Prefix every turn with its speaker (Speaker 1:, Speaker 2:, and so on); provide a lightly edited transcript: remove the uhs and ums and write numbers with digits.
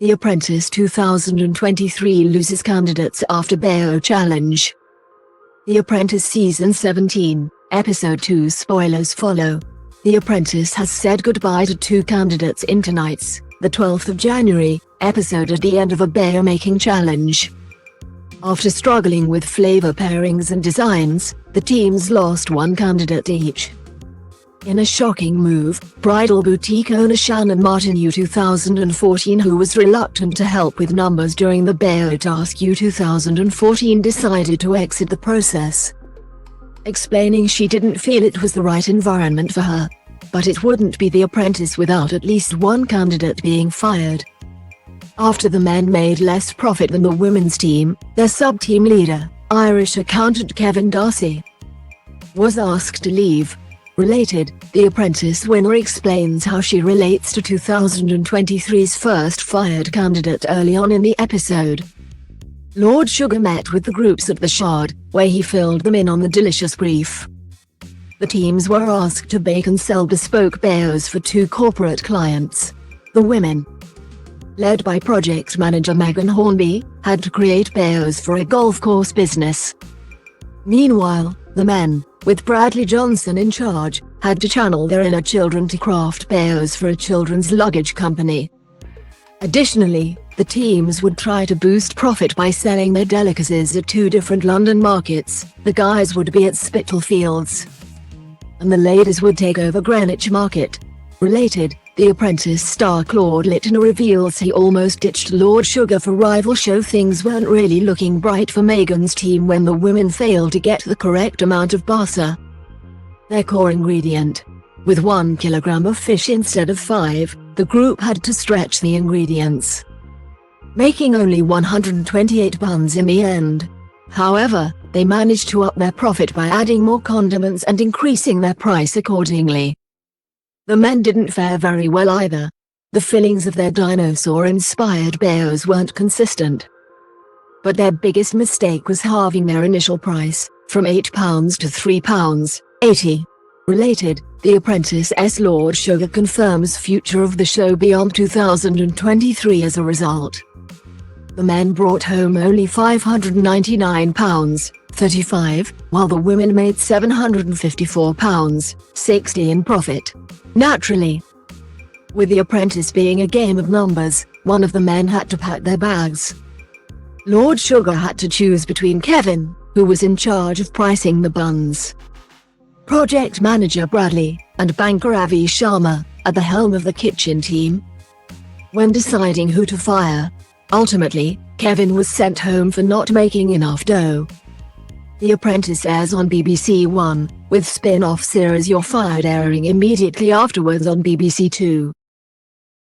Speaker 1: The Apprentice 2023 loses candidates after bao challenge. The Apprentice Season 17, Episode 2 spoilers follow. The Apprentice has said goodbye to 2 candidates in tonight's, the 12th of January, episode at the end of a bao-making challenge. After struggling with flavor pairings and designs, the teams lost 1 candidate each. In a shocking move, bridal boutique owner Shannon Martin U2014, who was reluctant to help with numbers during the bao task U2014, decided to exit the process, explaining she didn't feel it was the right environment for her. But it wouldn't be The Apprentice without at least 1 candidate being fired. After the men made less profit than the women's team, their sub-team leader, Irish accountant Kevin Darcy, was asked to leave. Related, The Apprentice winner explains how she relates to 2023's first fired candidate early on in the episode. Lord Sugar met with the groups at the Shard, where he filled them in on the delicious brief. The teams were asked to bake and sell bespoke baos for 2 corporate clients. The women, led by project manager Megan Hornby, had to create baos for a golf course business. Meanwhile, the men, with Bradley Johnson in charge, had to channel their inner children to craft baos for a children's luggage company. Additionally, the teams would try to boost profit by selling their delicacies at 2 different London markets. The guys would be at Spitalfields, and the ladies would take over Greenwich Market. Related, The Apprentice star Claude Littner reveals he almost ditched Lord Sugar for rival show. Things weren't really looking bright for Megan's team when the women failed to get the correct amount of basa, their core ingredient. With 1 kilogram of fish instead of 5, the group had to stretch the ingredients, making only 128 buns in the end. However, they managed to up their profit by adding more condiments and increasing their price accordingly. The men didn't fare very well either. The fillings of their dinosaur-inspired baos weren't consistent. But their biggest mistake was halving their initial price, from £8 to £3.80. Related, The Apprentice's Lord Sugar confirms future of the show beyond 2023 as a result. The men brought home only £599.35, while the women made £754.60 in profit. Naturally, with The Apprentice being a game of numbers, one of the men had to pack their bags. Lord Sugar had to choose between Kevin, who was in charge of pricing the buns, project manager Bradley, and banker Avi Sharma, at the helm of the kitchen team. When deciding who to fire, ultimately, Kevin was sent home for not making enough dough. The Apprentice airs on BBC One, with spin-off series You're Fired airing immediately afterwards on BBC Two.